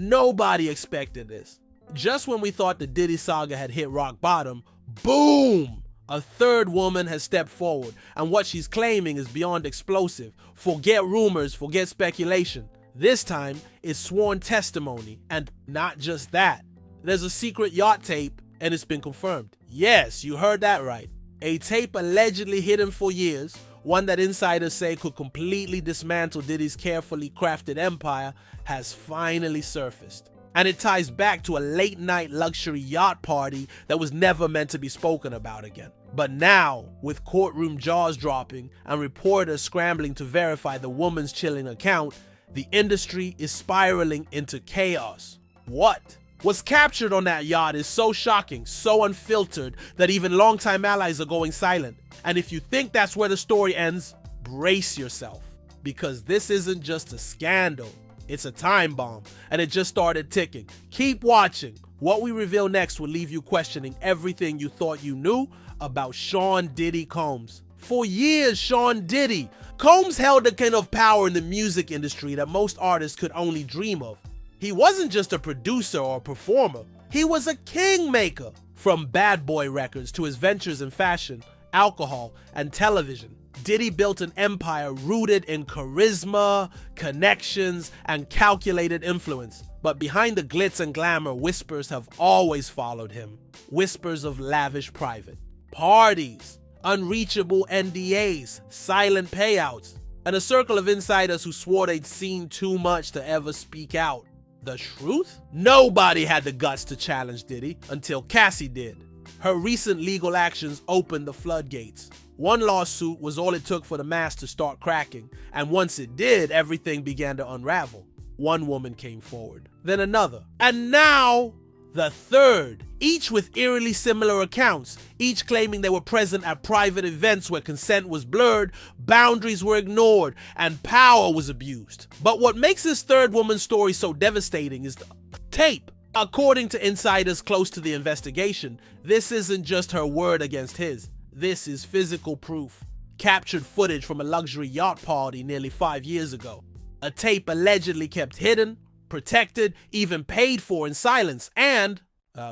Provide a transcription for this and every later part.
Nobody expected this. Just when we thought the Diddy saga had hit rock bottom, boom! A third woman has stepped forward, and what she's claiming is beyond explosive. Forget rumors, forget speculation. This time, it's sworn testimony, and not just that. There's a secret Yacht tape, and it's been confirmed. Yes, you heard that right. A tape allegedly hidden for years, one that insiders say could completely dismantle Diddy's carefully crafted empire, has finally surfaced. And it ties back to a late-night luxury yacht party that was never meant to be spoken about again. But now, with courtroom jaws dropping and reporters scrambling to verify the woman's chilling account, the industry is spiraling into chaos. What was captured on that yacht is so shocking, so unfiltered, that even longtime allies are going silent. And if you think that's where the story ends, brace yourself. Because this isn't just a scandal, it's a time bomb, and it just started ticking. Keep watching. What we reveal next will leave you questioning everything you thought you knew about Sean Diddy Combs. For years, Sean Diddy. Combs held a kind of power in the music industry that most artists could only dream of. He wasn't just a producer or a performer, he was a kingmaker. From Bad Boy Records to his ventures in fashion, alcohol, and television, Diddy built an empire rooted in charisma, connections, and calculated influence. But behind the glitz and glamour, whispers have always followed him. Whispers of lavish private parties, unreachable NDAs, silent payouts, and a circle of insiders who swore they'd seen too much to ever speak out. The truth? Nobody had the guts to challenge Diddy until Cassie did. Her recent legal actions opened the floodgates. One lawsuit was all it took for the mask to start cracking, and once it did, everything began to unravel. One woman came forward, then another, and now the third, each with eerily similar accounts, each claiming they were present at private events where consent was blurred, boundaries were ignored, and power was abused. But what makes this third woman's story so devastating is the tape. According to insiders close to the investigation, this isn't just her word against his. This is physical proof. Captured footage from a luxury yacht party nearly 5 years ago. A tape allegedly kept hidden, protected, even paid for in silence, and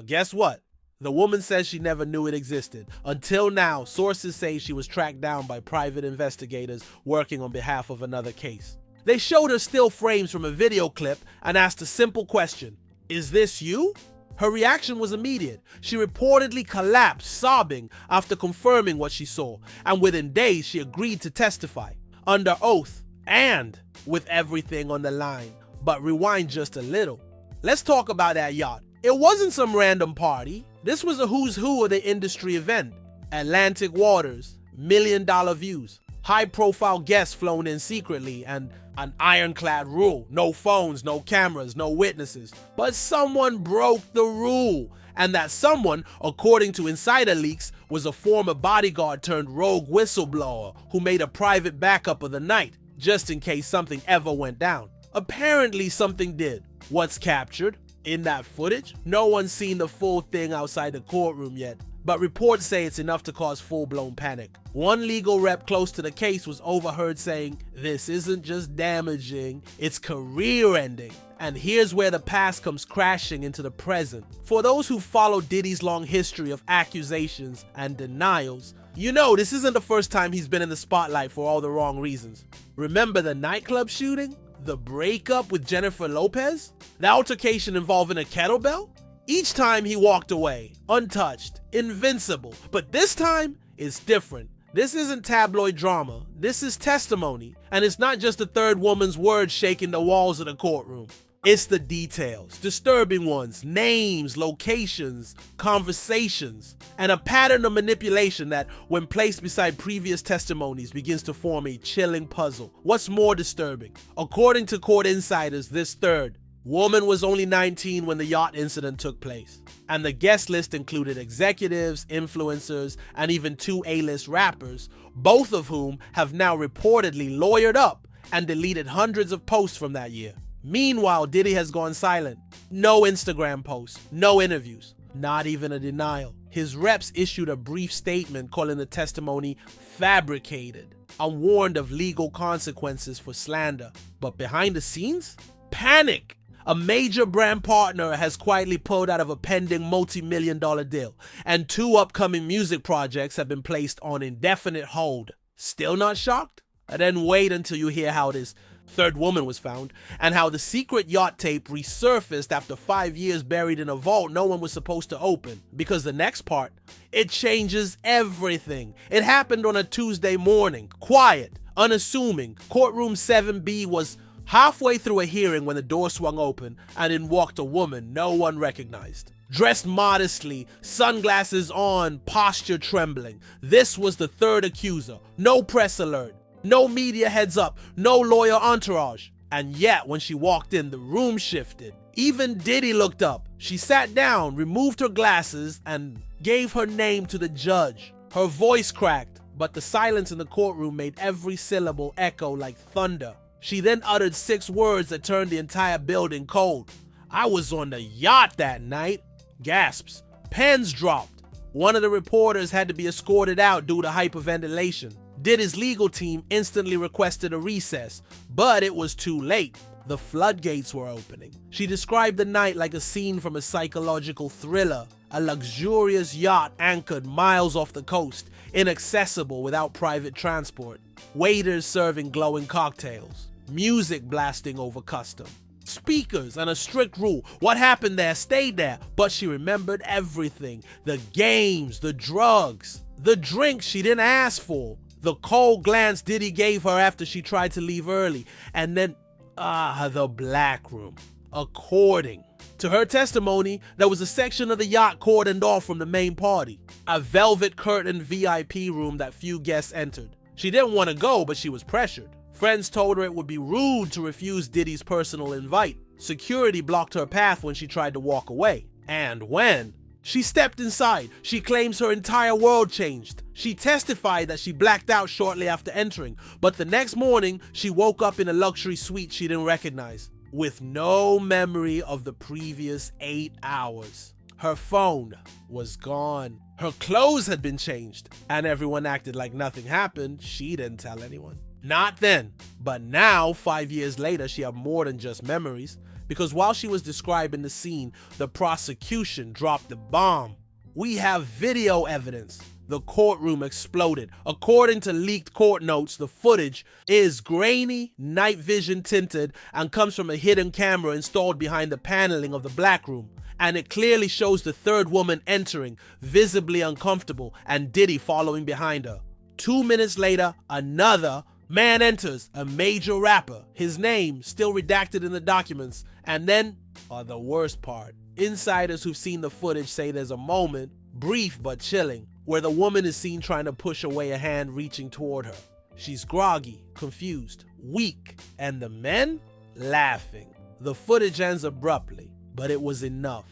guess what? The woman says she never knew it existed. Until now, sources say she was tracked down by private investigators working on behalf of another case. They showed her still frames from a video clip and asked a simple question: "Is this you?" Her reaction was immediate. She reportedly collapsed, sobbing, after confirming what she saw, and within days she agreed to testify, under oath, and with everything on the line. But rewind just a little. Let's talk about that yacht. It wasn't some random party. This was a who's who of the industry event. Atlantic waters, million-dollar views, high-profile guests flown in secretly, and an ironclad rule. No phones, no cameras, no witnesses. But someone broke the rule. And that someone, according to insider leaks, was a former bodyguard turned rogue whistleblower who made a private backup of the night, just in case something ever went down. Apparently something did. What's captured in that footage? No one's seen the full thing outside the courtroom yet, but reports say it's enough to cause full-blown panic. One legal rep close to the case was overheard saying, "This isn't just damaging, it's career-ending." And here's where the past comes crashing into the present. For those who follow Diddy's long history of accusations and denials, you know this isn't the first time he's been in the spotlight for all the wrong reasons. Remember the nightclub shooting? The breakup with Jennifer Lopez? The altercation involving a kettlebell? Each time he walked away, untouched, invincible. But this time, it's different. This isn't tabloid drama. This is testimony. And it's not just a third woman's words shaking the walls of the courtroom. It's the details, disturbing ones, names, locations, conversations, and a pattern of manipulation that, when placed beside previous testimonies, begins to form a chilling puzzle. What's more disturbing? According to court insiders, this third woman was only 19 when the yacht incident took place, and the guest list included executives, influencers, and even 2 A-list rappers, both of whom have now reportedly lawyered up and deleted hundreds of posts from that year. Meanwhile, Diddy has gone silent. No Instagram posts, no interviews, not even a denial. His reps issued a brief statement calling the testimony fabricated and warned of legal consequences for slander. But behind the scenes, panic. A major brand partner has quietly pulled out of a pending multi-million-dollar deal, and 2 upcoming music projects have been placed on indefinite hold. Still not shocked? And then wait until you hear how this third woman was found, and how the secret yacht tape resurfaced after 5 years buried in a vault no one was supposed to open. Because the next part, it changes everything. It happened on a Tuesday morning, quiet, unassuming. Courtroom 7B was halfway through a hearing when the door swung open and in walked a woman no one recognized. Dressed modestly, sunglasses on, posture trembling. This was the third accuser. No press alert, no media heads up, no lawyer entourage. And yet, when she walked in, the room shifted. Even Diddy looked up. She sat down, removed her glasses, and gave her name to the judge. Her voice cracked, but the silence in the courtroom made every syllable echo like thunder. She then uttered 6 words that turned the entire building cold. "I was on the yacht that night." Gasps. Pens dropped. One of the reporters had to be escorted out due to hyperventilation. Diddy's legal team instantly requested a recess, but it was too late. The floodgates were opening. She described the night like a scene from a psychological thriller. A luxurious yacht anchored miles off the coast, inaccessible without private transport. Waiters serving glowing cocktails. Music blasting over custom. Speakers and a strict rule. What happened there stayed there, but she remembered everything. The games, the drugs, the drinks she didn't ask for, the cold glance Diddy gave her after she tried to leave early, and then, the black room. According to her testimony, there was a section of the yacht cordoned off from the main party, a velvet curtained VIP room that few guests entered. She didn't want to go, but she was pressured. Friends told her it would be rude to refuse Diddy's personal invite. Security blocked her path when she tried to walk away. And when she stepped inside, she claims her entire world changed. She testified that she blacked out shortly after entering, but the next morning, she woke up in a luxury suite she didn't recognize, with no memory of the previous 8 hours. Her phone was gone. Her clothes had been changed, and everyone acted like nothing happened. She didn't tell anyone. Not then, but now, 5 years later, she had more than just memories, because while she was describing the scene, the prosecution dropped the bomb. We have video evidence. The courtroom exploded. According to leaked court notes, the footage is grainy, night vision tinted, and comes from a hidden camera installed behind the paneling of the black room. And it clearly shows the third woman entering, visibly uncomfortable, and Diddy following behind her. 2 minutes later, another man enters, a major rapper, his name still redacted in the documents. And then, the worst part, insiders who've seen the footage say there's a moment, brief but chilling, where the woman is seen trying to push away a hand reaching toward her. She's groggy, confused, weak, and the men laughing. The footage ends abruptly, but it was enough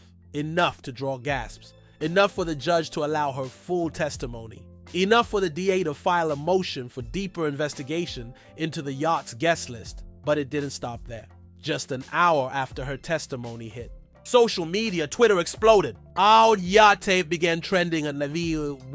to draw gasps, enough for the judge to allow her full testimony. Enough for the DA to file a motion for deeper investigation into the yacht's guest list. But it didn't stop there. Just an hour after her testimony hit, social media, Twitter exploded. Our yacht tape began trending at level 1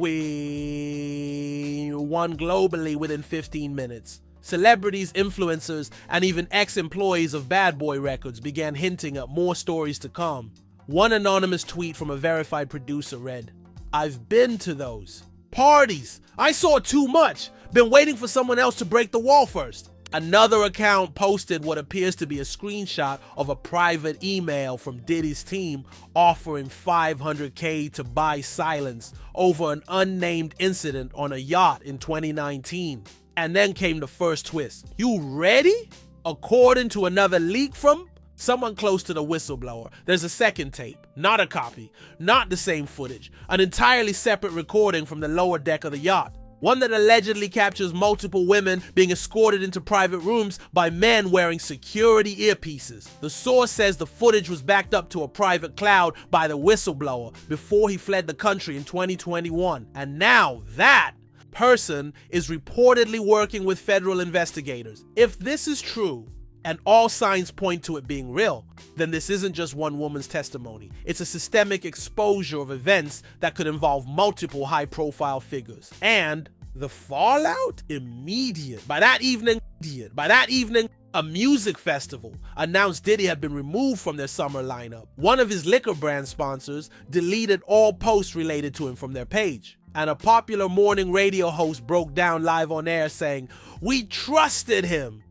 globally within 15 minutes. Celebrities, influencers, and even ex-employees of Bad Boy Records began hinting at more stories to come. One anonymous tweet from a verified producer read, "I've been to those parties. I saw too much. Been waiting for someone else to break the wall first." Another account posted what appears to be a screenshot of a private email from Diddy's team offering $500K to buy silence over an unnamed incident on a yacht in 2019. And then came the first twist. You ready? According to another leak from someone close to the whistleblower, there's a second tape, not a copy, not the same footage, an entirely separate recording from the lower deck of the yacht. One that allegedly captures multiple women being escorted into private rooms by men wearing security earpieces. The source says the footage was backed up to a private cloud by the whistleblower before he fled the country in 2021. And now that person is reportedly working with federal investigators. If this is true, and all signs point to it being real, then this isn't just one woman's testimony. It's a systemic exposure of events that could involve multiple high-profile figures. And the fallout? Immediate. By that evening, A music festival announced Diddy had been removed from their summer lineup. One of his liquor brand sponsors deleted all posts related to him from their page. And a popular morning radio host broke down live on air saying, "We trusted him.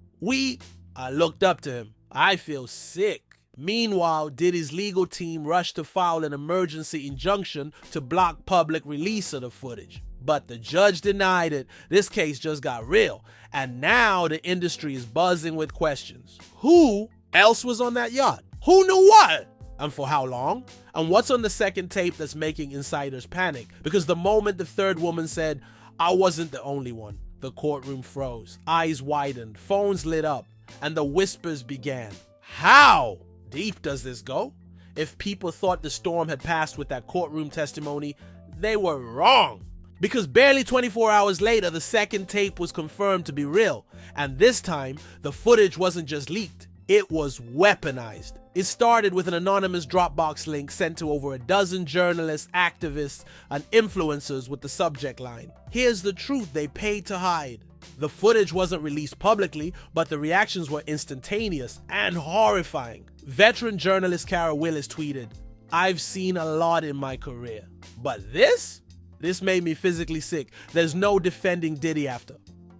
I looked up to him. I feel sick." Meanwhile, Diddy's legal team rushed to file an emergency injunction to block public release of the footage. But the judge denied it. This case just got real. And now the industry is buzzing with questions. Who else was on that yacht? Who knew what? And for how long? And what's on the second tape that's making insiders panic? Because the moment the third woman said, "I wasn't the only one," the courtroom froze, eyes widened, phones lit up, and the whispers began. How deep does this go? If people thought the storm had passed with that courtroom testimony, they were wrong. Because barely 24 hours later, the second tape was confirmed to be real. And this time, the footage wasn't just leaked, it was weaponized. It started with an anonymous Dropbox link sent to over a dozen journalists, activists, and influencers with the subject line, "Here's the truth they paid to hide." The footage wasn't released publicly, but the reactions were instantaneous and horrifying. Veteran journalist Kara Willis tweeted, "I've seen a lot in my career, but this made me physically sick. There's no defending Diddy after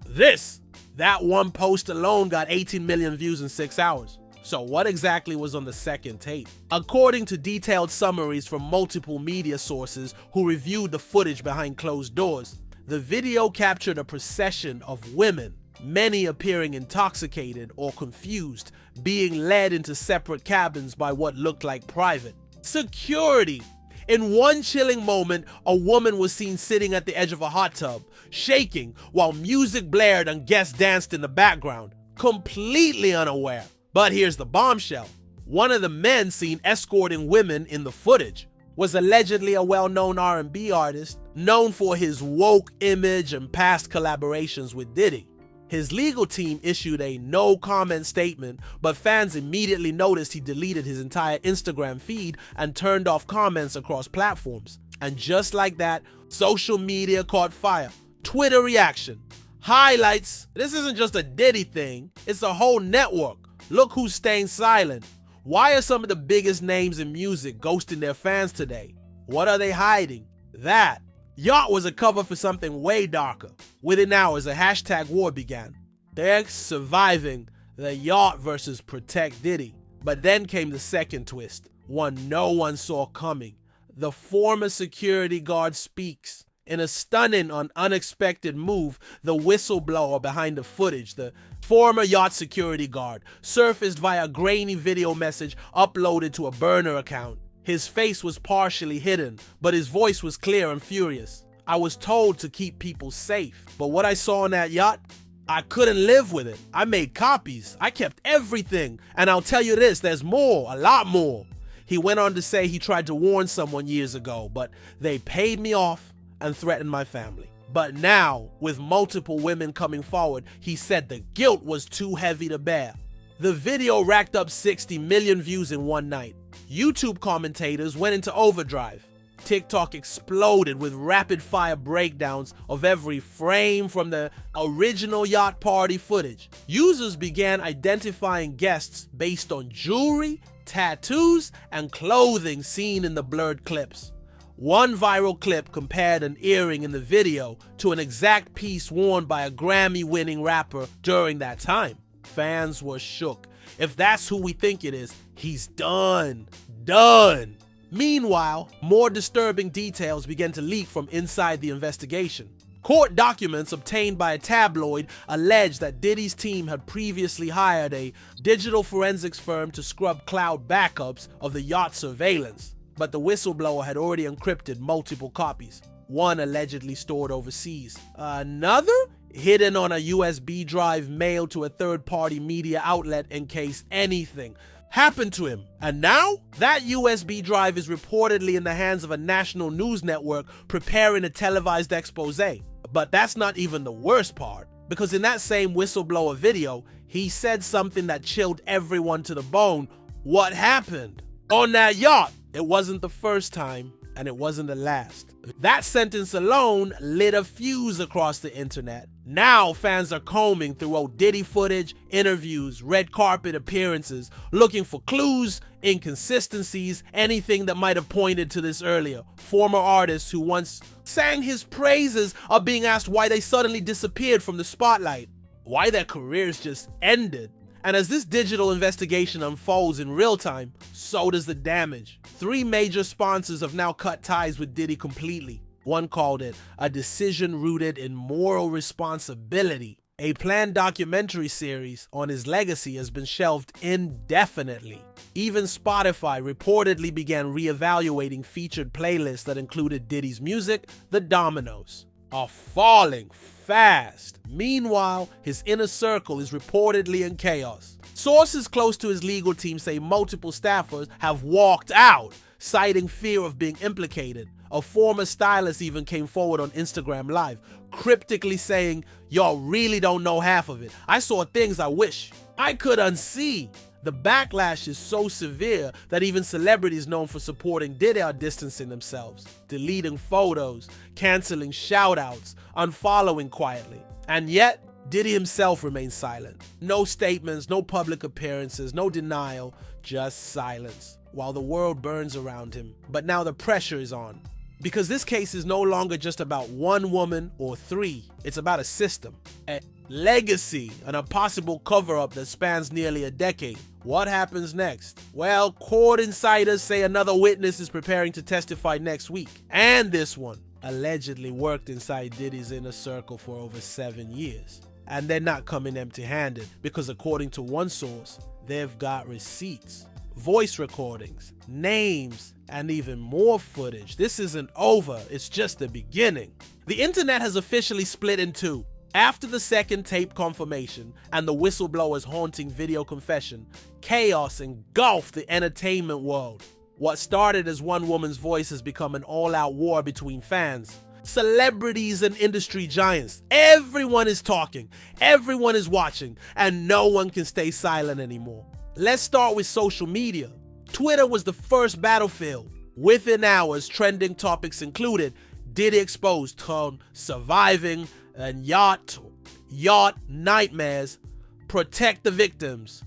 this." That one post alone got 18 million views in 6 hours. So what exactly was on the second tape? According to detailed summaries from multiple media sources who reviewed the footage behind closed doors, the video captured a procession of women, many appearing intoxicated or confused, being led into separate cabins by what looked like private security. In one chilling moment, a woman was seen sitting at the edge of a hot tub, shaking while music blared and guests danced in the background, completely unaware. But here's the bombshell. One of the men seen escorting women in the footage was allegedly a well-known R&B artist known for his woke image and past collaborations with Diddy. His legal team issued a no-comment statement, but fans immediately noticed he deleted his entire Instagram feed and turned off comments across platforms. And just like that, social media caught fire. Twitter reaction. Highlights. This isn't just a Diddy thing, it's a whole network. Look who's staying silent. Why are some of the biggest names in music ghosting their fans today? What are they hiding? That. Yacht was a cover for something way darker. Within hours, a hashtag war began. They're surviving the Yacht versus Protect Diddy. But then came the second twist, one no one saw coming. The former security guard speaks. In a stunning and unexpected move, the whistleblower behind the footage, the former Yacht security guard, surfaced via a grainy video message uploaded to a burner account. His face was partially hidden, but his voice was clear and furious. "I was told to keep people safe, but what I saw on that yacht, I couldn't live with it. I made copies. I kept everything. And I'll tell you this, there's more, a lot more." He went on to say he tried to warn someone years ago, but they paid me off and threatened my family. But now, with multiple women coming forward, he said the guilt was too heavy to bear. The video racked up 60 million views in one night. YouTube commentators went into overdrive. TikTok exploded with rapid-fire breakdowns of every frame from the original Yacht party footage. Users began identifying guests based on jewelry, tattoos, and clothing seen in the blurred clips. One viral clip compared an earring in the video to an exact piece worn by a Grammy-winning rapper during that time. Fans were shook. If that's who we think it is, he's done. Done. Meanwhile, more disturbing details began to leak from inside the investigation. Court documents obtained by a tabloid allege that Diddy's team had previously hired a digital forensics firm to scrub cloud backups of the Yacht surveillance. But the whistleblower had already encrypted multiple copies, one allegedly stored overseas. Another hidden on a USB drive mailed to a third-party media outlet in case anything happened to him. And now, that USB drive is reportedly in the hands of a national news network preparing a televised expose. But that's not even the worst part, because in that same whistleblower video, he said something that chilled everyone to the bone. What happened on that yacht? It wasn't the first time, and it wasn't the last. That sentence alone lit a fuse across the internet. Now fans are combing through old Diddy footage, interviews, red carpet appearances, looking for clues, inconsistencies, anything that might have pointed to this earlier. Former artists who once sang his praises are being asked why they suddenly disappeared from the spotlight, why their careers just ended. And as this digital investigation unfolds in real time, so does the damage. 3 major sponsors have now cut ties with Diddy completely. One called it a decision rooted in moral responsibility. A planned documentary series on his legacy has been shelved indefinitely. Even Spotify reportedly began reevaluating featured playlists that included Diddy's music. The dominoes are falling fast. Meanwhile, his inner circle is reportedly in chaos. Sources close to his legal team say multiple staffers have walked out, citing fear of being implicated. A former stylist even came forward on Instagram Live, cryptically saying, "Y'all really don't know half of it. I saw things I wish I could unsee." The backlash is so severe that even celebrities known for supporting Diddy are distancing themselves, deleting photos, canceling shoutouts, unfollowing quietly. And yet, Diddy himself remains silent. No statements, no public appearances, no denial, just silence, while the world burns around him. But now the pressure is on. Because this case is no longer just about one woman or 3. It's about a system, a legacy, and a possible cover-up that spans nearly a decade. What happens next? Well, court insiders say another witness is preparing to testify next week. And this one allegedly worked inside Diddy's inner circle for over 7 years. And they're not coming empty-handed, because according to one source, they've got receipts, voice recordings, names, and even more footage. This isn't over, it's just the beginning. The internet has officially split in 2. After the second tape confirmation and the whistleblower's haunting video confession, chaos engulfed the entertainment world. What started as one woman's voice has become an all-out war between fans, celebrities, and industry giants. Everyone is talking, everyone is watching, and no one can stay silent anymore. Let's start with social media. Twitter was the first battlefield. Within hours, trending topics included Diddy exposed on surviving and Yacht nightmares, protect the victims.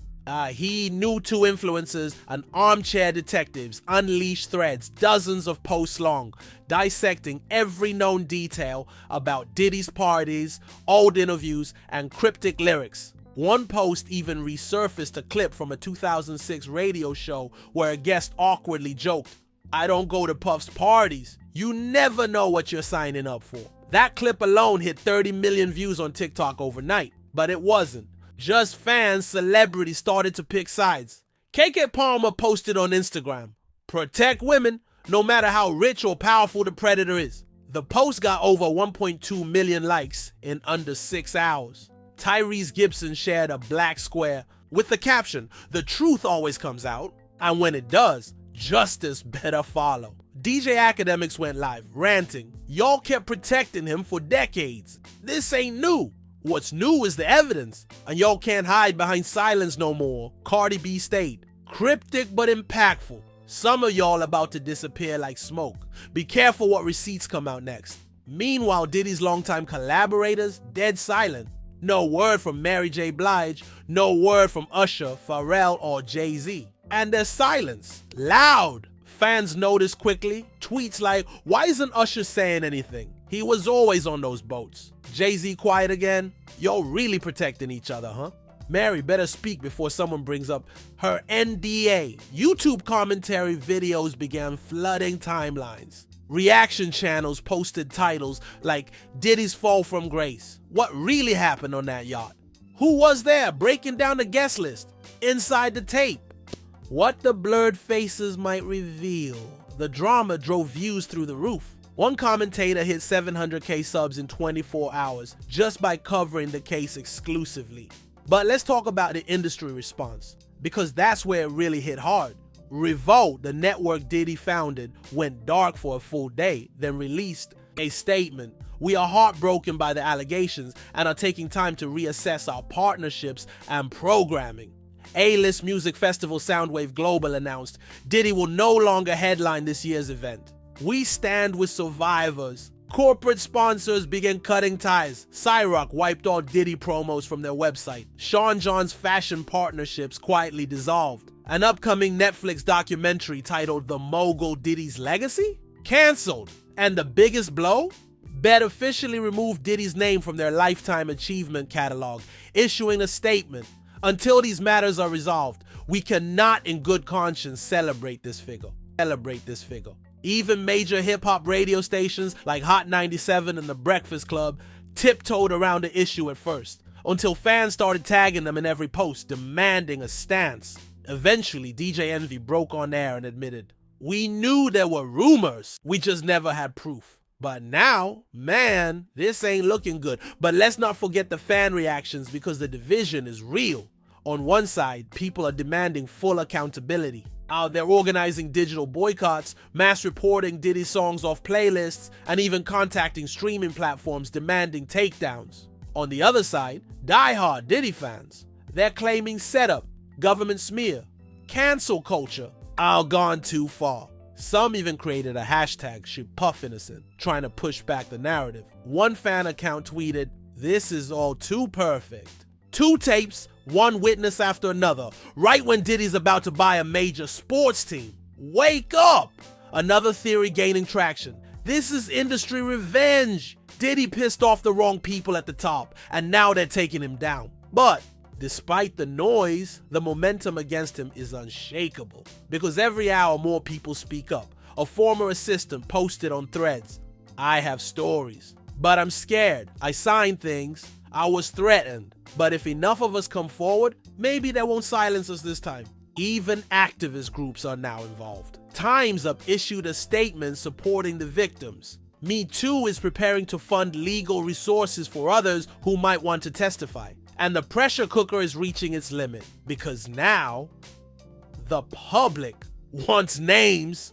He knew 2 influencers and armchair detectives unleashed threads, dozens of posts long, dissecting every known detail about Diddy's parties, old interviews, and cryptic lyrics. One post even resurfaced a clip from a 2006 radio show where a guest awkwardly joked, "I don't go to Puff's parties." You never know what you're signing up for. That clip alone hit 30 million views on TikTok overnight, but it wasn't. Just fans, celebrities started to pick sides. KK Palmer posted on Instagram, "Protect women, no matter how rich or powerful the predator is." The post got over 1.2 million likes in under 6 hours. Tyrese Gibson shared a black square with the caption, "The truth always comes out, and when it does, justice better follow." DJ Academics went live, ranting, "Y'all kept protecting him for decades. This ain't new. What's new is the evidence, and y'all can't hide behind silence no more." Cardi B stayed, "Cryptic but impactful. Some of y'all about to disappear like smoke. Be careful what receipts come out next." Meanwhile, Diddy's longtime collaborators, dead silent. No word from Mary J. Blige, no word from Usher, Pharrell, or Jay-Z. And their silence, loud. Fans noticed quickly, tweets like, "Why isn't Usher saying anything? He was always on those boats." Jay-Z quiet again? Y'all really protecting each other, huh? Mary better speak before someone brings up her NDA. YouTube commentary videos began flooding timelines. Reaction channels posted titles like "Diddy's Fall from Grace." What really happened on that yacht? Who was there breaking down the guest list? Inside the tape? What the blurred faces might reveal. The drama drove views through the roof. One commentator hit 700K subs in 24 hours just by covering the case exclusively. But let's talk about the industry response, because that's where it really hit hard. Revolt, the network Diddy founded, went dark for a full day, then released a statement. "We are heartbroken by the allegations and are taking time to reassess our partnerships and programming." A-list music festival Soundwave Global announced Diddy will no longer headline this year's event. We stand with survivors. Corporate sponsors began cutting ties. Cyrock wiped all Diddy promos from their website. Sean John's fashion partnerships quietly dissolved. An upcoming Netflix documentary titled The Mogul Diddy's Legacy? Cancelled. And the biggest blow? Bet officially removed Diddy's name from their Lifetime Achievement catalog, issuing a statement. Until these matters are resolved, we cannot in good conscience celebrate this figure. Even major hip-hop radio stations like Hot 97 and The Breakfast Club tiptoed around the issue at first, until fans started tagging them in every post, demanding a stance. Eventually, DJ Envy broke on air and admitted, "We knew there were rumors, we just never had proof. But now, man, this ain't looking good." But let's not forget the fan reactions, because the division is real. On one side, people are demanding full accountability. They're organizing digital boycotts, mass reporting Diddy songs off playlists, and even contacting streaming platforms demanding takedowns. On the other side, die-hard Diddy fans, they're claiming setup, government smear, cancel culture, gone too far. Some even created a hashtag, #ShitPuffInnocent, trying to push back the narrative. One fan account tweeted, "This is all too perfect. 2 tapes, 1 witness after another, right when Diddy's about to buy a major sports team. Wake up!" Another theory gaining traction. This is industry revenge. Diddy pissed off the wrong people at the top, and now they're taking him down. But despite the noise, the momentum against him is unshakable, because every hour more people speak up. A former assistant posted on Threads, "I have stories, but I'm scared. I signed things. I was threatened. But if enough of us come forward, maybe they won't silence us this time." Even activist groups are now involved. Time's Up issued a statement supporting the victims. Me Too is preparing to fund legal resources for others who might want to testify. And the pressure cooker is reaching its limit, because now the public wants names.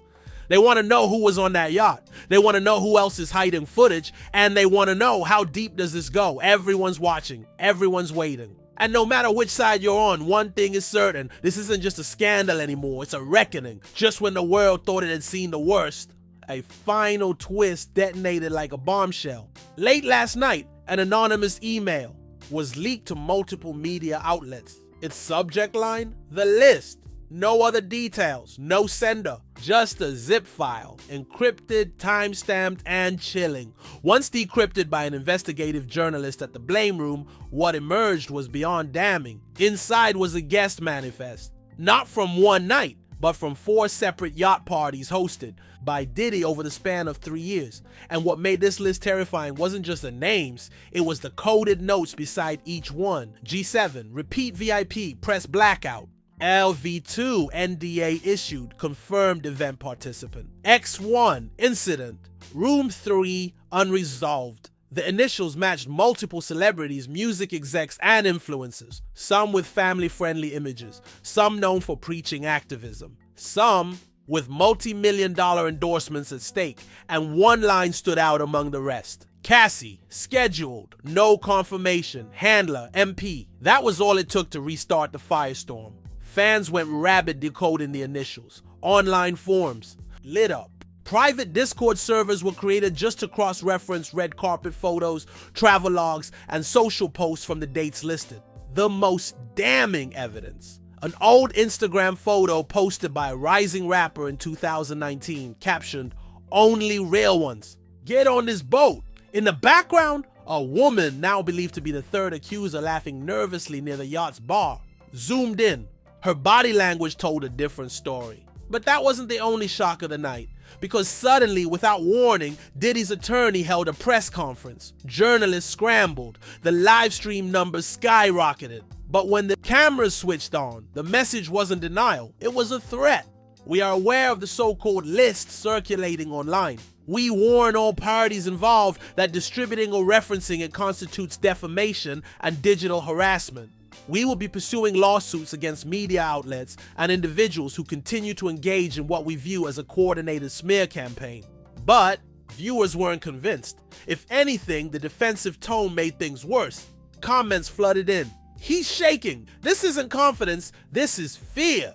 They want to know who was on that yacht. They want to know who else is hiding footage, and they want to know, how deep does this go? Everyone's watching. Everyone's waiting. And no matter which side you're on, one thing is certain. This isn't just a scandal anymore. It's a reckoning. Just when the world thought it had seen the worst, a final twist detonated like a bombshell. Late last night, an anonymous email was leaked to multiple media outlets. Its subject line? The list. No other details, no sender, just a zip file, encrypted, time-stamped, and chilling. Once decrypted by an investigative journalist at the Blame Room, what emerged was beyond damning. Inside was a guest manifest, not from one night, but from 4 separate yacht parties hosted by Diddy over the span of 3 years. And what made this list terrifying wasn't just the names, it was the coded notes beside each one. G7, repeat VIP, press blackout. LV2, NDA issued, confirmed event participant. X1, incident. Room 3, unresolved. The initials matched multiple celebrities, music execs, and influencers. Some with family-friendly images. Some known for preaching activism. Some with multi-million-dollar endorsements at stake. And one line stood out among the rest. Cassie, scheduled, no confirmation, handler, MP. That was all it took to restart the firestorm. Fans went rabid decoding the initials. Online forums lit up. Private Discord servers were created just to cross-reference red carpet photos, travelogues, and social posts from the dates listed. The most damning evidence: an old Instagram photo posted by a rising rapper in 2019, captioned, "Only real ones. Get on this boat." In the background, a woman, now believed to be the third accuser, laughing nervously near the yacht's bar. Zoomed in. Her body language told a different story. But that wasn't the only shock of the night, because suddenly, without warning, Diddy's attorney held a press conference. Journalists scrambled. The live stream numbers skyrocketed. But when the cameras switched on, the message wasn't denial, it was a threat. We are aware of the so-called list circulating online. We warn all parties involved that distributing or referencing it constitutes defamation and digital harassment. We will be pursuing lawsuits against media outlets and individuals who continue to engage in what we view as a coordinated smear campaign. But viewers weren't convinced. If anything, the defensive tone made things worse. Comments flooded in. "He's shaking. This isn't confidence, this is fear.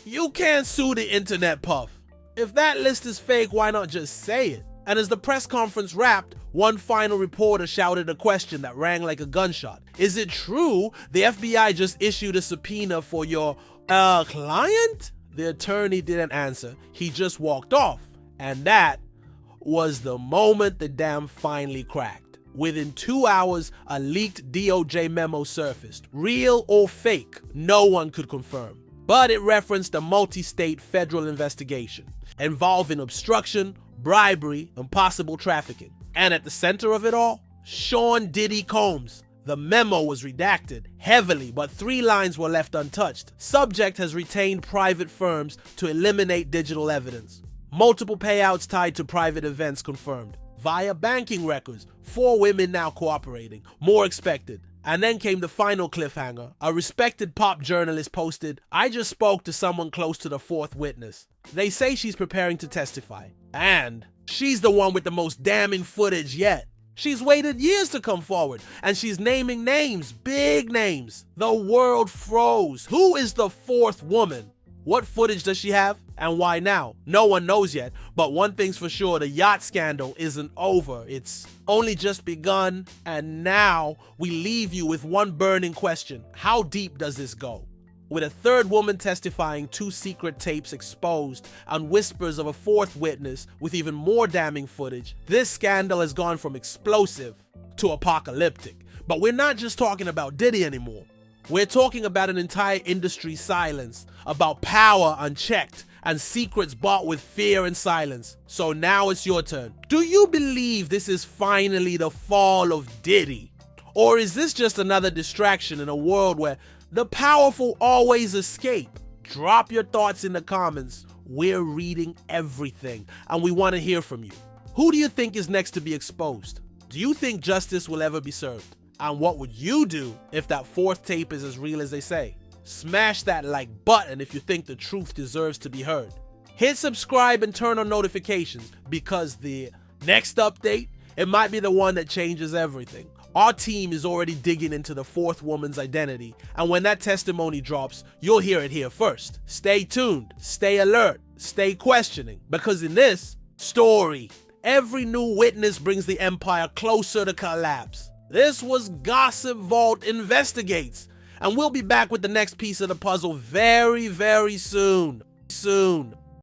You can't sue the internet, Puff. If that list is fake, why not just say it? And as the press conference wrapped, one final reporter shouted a question that rang like a gunshot. Is it true the FBI just issued a subpoena for your client? The attorney didn't answer. He just walked off. And that was the moment the dam finally cracked. Within 2 hours, a leaked DOJ memo surfaced. Real or fake, no one could confirm. But it referenced a multi-state federal investigation involving obstruction, bribery, and possible trafficking. And at the center of it all, Sean Diddy Combs. The memo was redacted heavily, but 3 lines were left untouched. Subject has retained private firms to eliminate digital evidence. Multiple payouts tied to private events confirmed. Via banking records, 4 women now cooperating. More expected. And then came the final cliffhanger. A respected pop journalist posted, "I just spoke to someone close to the 4th witness. They say she's preparing to testify. And she's the one with the most damning footage yet. She's waited years to come forward, and she's naming names, big names." The world froze. Who is the 4th woman? What footage does she have, and why now? No one knows yet, but one thing's for sure, the yacht scandal isn't over. It's only just begun, and now we leave you with one burning question. How deep does this go? With a 3rd woman testifying, 2 secret tapes exposed, and whispers of a 4th witness with even more damning footage, this scandal has gone from explosive to apocalyptic. But we're not just talking about Diddy anymore. We're talking about an entire industry silence, about power unchecked, and secrets bought with fear and silence. So now it's your turn. Do you believe this is finally the fall of Diddy? Or is this just another distraction in a world where the powerful always escape? Drop your thoughts in the comments. We're reading everything, and we want to hear from you. Who do you think is next to be exposed? Do you think justice will ever be served? And what would you do if that 4th tape is as real as they say? Smash that like button if you think the truth deserves to be heard. Hit subscribe and turn on notifications, because the next update, it might be the one that changes everything. Our team is already digging into the 4th woman's identity, and when that testimony drops, you'll hear it here first. Stay tuned, stay alert, stay questioning, because in this story, every new witness brings the empire closer to collapse. This was Gossip Vault Investigates, and we'll be back with the next piece of the puzzle very, very soon.